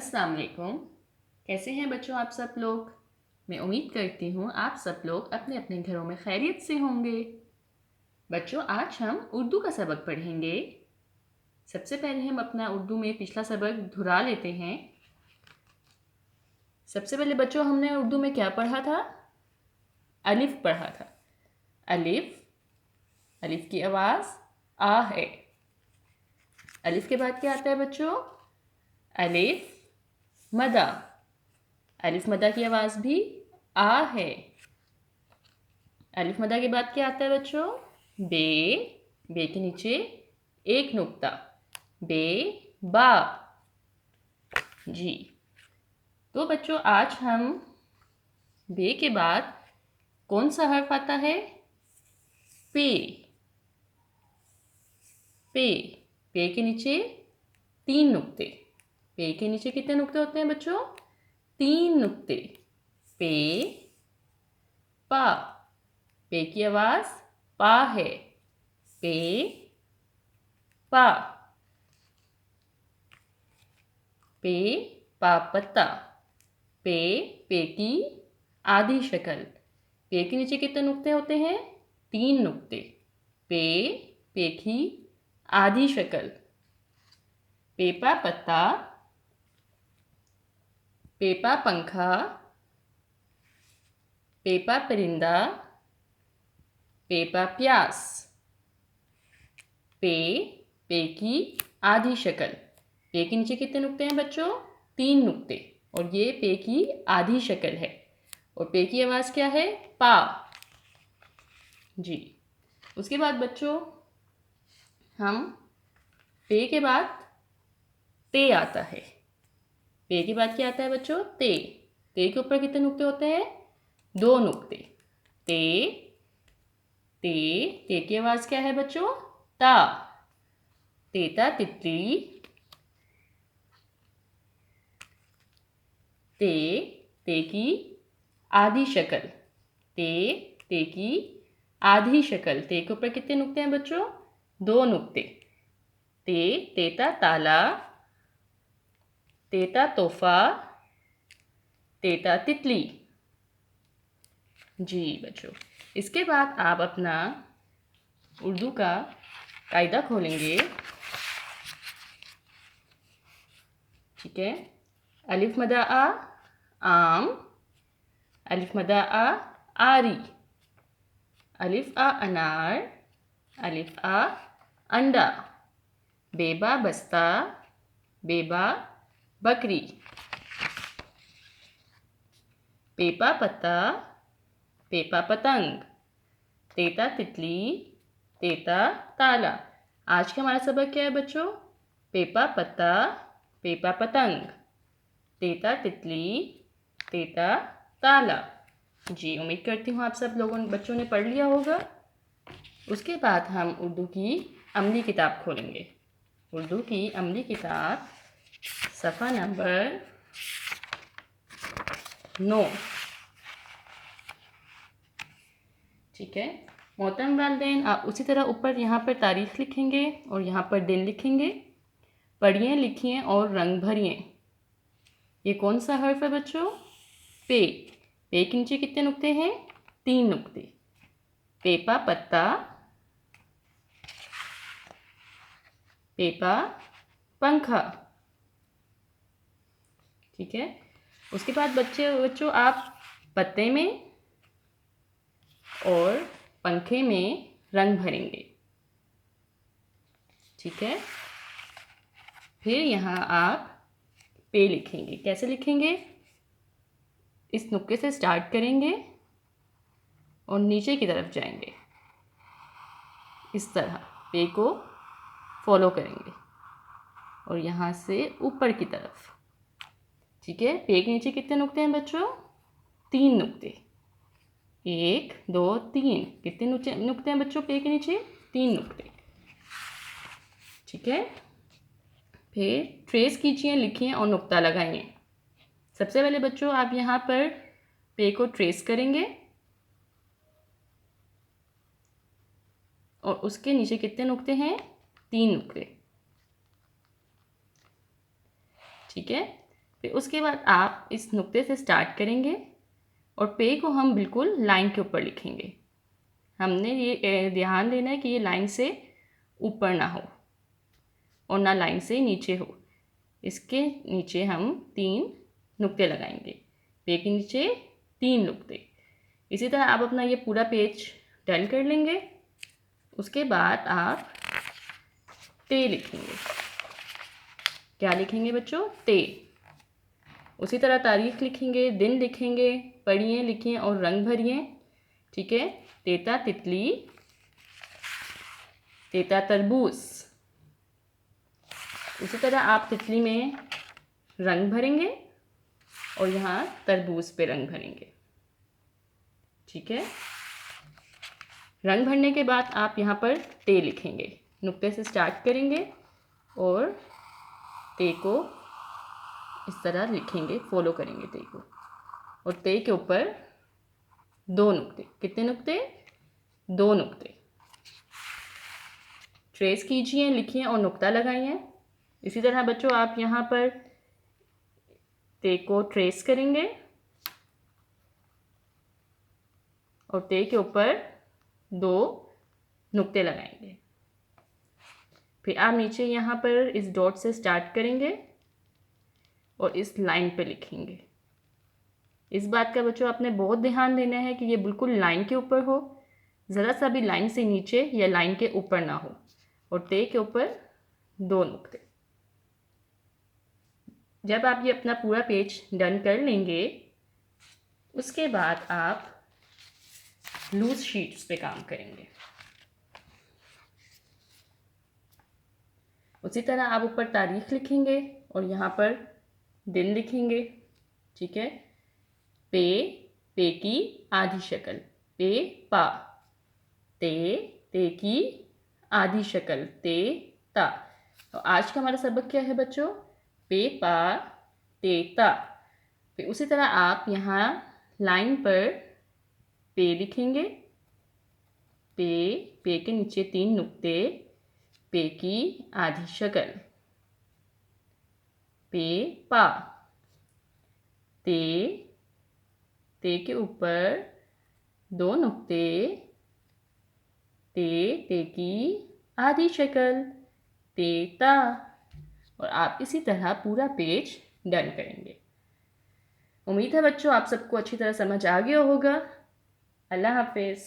अस्सलाम वालेकुम। कैसे हैं बच्चों आप सब लोग। मैं उम्मीद करती हूँ आप सब लोग अपने अपने घरों में खैरियत से होंगे। बच्चों आज हम उर्दू का सबक पढ़ेंगे। सबसे पहले हम अपना उर्दू में पिछला सबक दोहरा लेते हैं। सबसे पहले बच्चों हमने उर्दू में क्या पढ़ा था? अलिफ पढ़ा था। अलिफ, अलिफ की आवाज़ आ है। अलिफ के बाद क्या आता है बच्चों? अलिफ मदा। अलिफ मदा की आवाज़ भी आ है। अलिफ मदा के बाद क्या आता है बच्चों? बे, बे के नीचे एक नुक्ता, बे बा। जी, तो बच्चों आज हम बे के बाद कौन सा हर्फ आता है? पे। पे, पे के नीचे तीन नुक्ते। पे के नीचे कितने नुक्ते होते हैं बच्चों? तीन नुक्ते। पे पा। पे की आवाज़ पा है। पे पा। पे पा पत्ता। पे, पे की आधी शक्ल। पे के नीचे कितने नुक्ते होते हैं? तीन नुक्ते। पे, पे की आधी शक्ल। पेपा पत्ता। पेपा पंखा। पेपा परिंदा। पेपा प्यास। पे, पे की आधी शक्ल। पे के नीचे कितने नुक्ते हैं बच्चों? तीन नुक्ते। और ये पे की आधी शक्ल है। और पे की आवाज़ क्या है? पा। जी, उसके बाद बच्चों हम पे के बाद ते आता है। पे के बाद क्या आता है बच्चों? ते। ते के ऊपर कितने नुक्ते होते हैं? दो नुक्ते। ते, ते, ते की आवाज़ क्या है बच्चों? ता। तेता तितली। ते, ते की आधी शक्ल। ते, ते की आधी शक्ल। ते के ऊपर कितने नुक्ते हैं बच्चों? दो नुक्ते। ते, तेता ताला। तेता तोहफा। तेता तितली। जी बच्चों, इसके बाद आप अपना उर्दू का कायदा खोलेंगे। ठीक है। अलिफ मदा आ, आम। अलिफ मदा आ, आरी। अलिफ आ अनार। अलिफ आ अंडा। बेबा बस्ता। बेबा बकरी। पेपा पत्ता। पेपा पतंग। तेता तितली। तेता ताला। आज का हमारा सबक क्या है बच्चों? पेपा पत्ता। पेपा पतंग। तेता तितली। तेता ताला। जी, उम्मीद करती हूँ आप सब लोगों बच्चों ने पढ़ लिया होगा। उसके बाद हम उर्दू की अमली किताब खोलेंगे। उर्दू की अमली किताब सफ़ा नंबर 9। ठीक है। मोहतरम वालिदैन, आप उसी तरह ऊपर यहाँ पर तारीख लिखेंगे और यहाँ पर दिन लिखेंगे। पढ़िए, लिखिए और रंग भरिए। ये कौन सा हर्फ है बच्चों? पे। पे के नीचे कितने नुक्ते हैं? तीन नुक्ते। पेपा पत्ता। पेपा पंखा। ठीक है। उसके बाद बच्चों आप पत्ते में और पंखे में रंग भरेंगे। ठीक है। फिर यहाँ आप पे लिखेंगे। कैसे लिखेंगे? इस नुक्ते से स्टार्ट करेंगे और नीचे की तरफ जाएंगे। इस तरह पे को फॉलो करेंगे और यहाँ से ऊपर की तरफ। ठीक है। पे के नीचे कितने नुक्ते हैं बच्चों? तीन नुक्ते। एक, दो, तीन। कितने नुक्ते हैं बच्चों पे के नीचे? तीन नुक्ते। ठीक है। फिर ट्रेस कीजिए, लिखिए और नुक्ता लगाइए। सबसे पहले बच्चों आप यहाँ पर पे को ट्रेस करेंगे और उसके नीचे कितने नुक्ते हैं? तीन नुक्ते। ठीक है। फिर उसके बाद आप इस नुक्ते से स्टार्ट करेंगे और पे को हम बिल्कुल लाइन के ऊपर लिखेंगे। हमने ये ध्यान देना है कि ये लाइन से ऊपर ना हो और ना लाइन से नीचे हो। इसके नीचे हम 3 नुक्ते लगाएंगे, पे के नीचे 3 नुक्ते। इसी तरह आप अपना ये पूरा पेज डन कर लेंगे। उसके बाद आप ते लिखेंगे। क्या लिखेंगे बच्चों? ते। उसी तरह तारीख लिखेंगे, दिन लिखेंगे, पढ़िए लिखिए और रंग भरिए। ठीक है। तेता तितली, तेता तरबूज। उसी तरह आप तितली में रंग भरेंगे और यहाँ तरबूज पे रंग भरेंगे। ठीक है। रंग भरने के बाद आप यहाँ पर ते लिखेंगे। नुक्ते से स्टार्ट करेंगे और ते को इस तरह लिखेंगे, फॉलो करेंगे ते को। और ते के ऊपर 2 नुक्ते। कितने नुक्ते? 2 नुक्ते। ट्रेस कीजिए, लिखिए और नुक्ता लगाइए। इसी तरह बच्चों आप यहाँ पर ते को ट्रेस करेंगे और ते के ऊपर 2 नुक्ते लगाएंगे। फिर आप नीचे यहाँ पर इस डॉट से स्टार्ट करेंगे और इस लाइन पे लिखेंगे। इस बात का बच्चों आपने बहुत ध्यान देना है कि ये बिल्कुल लाइन के ऊपर हो, ज़रा सा भी लाइन से नीचे या लाइन के ऊपर ना हो। और ते के ऊपर 2 नुक्ते। जब आप ये अपना पूरा पेज डन कर लेंगे, उसके बाद आप लूज शीट्स पे काम करेंगे। उसी तरह आप ऊपर तारीख लिखेंगे और यहाँ पर दिन लिखेंगे। ठीक है। पे, पे की आधी शक्ल, पे पा। ते की आधी शक्ल, ते ता। तो आज का हमारा सबक क्या है बच्चों? पे पा ते ता। फिर उसी तरह आप यहाँ लाइन पर पे लिखेंगे। पे के नीचे 3 नुक्ते, पे की आधी शक्ल, पे पा। ते के ऊपर 2 नुक्ते, ते की आधी शक्ल, ते ता। और आप इसी तरह पूरा पेज डन करेंगे। उम्मीद है बच्चों आप सबको अच्छी तरह समझ आ गया होगा। अल्लाह हाफिज़।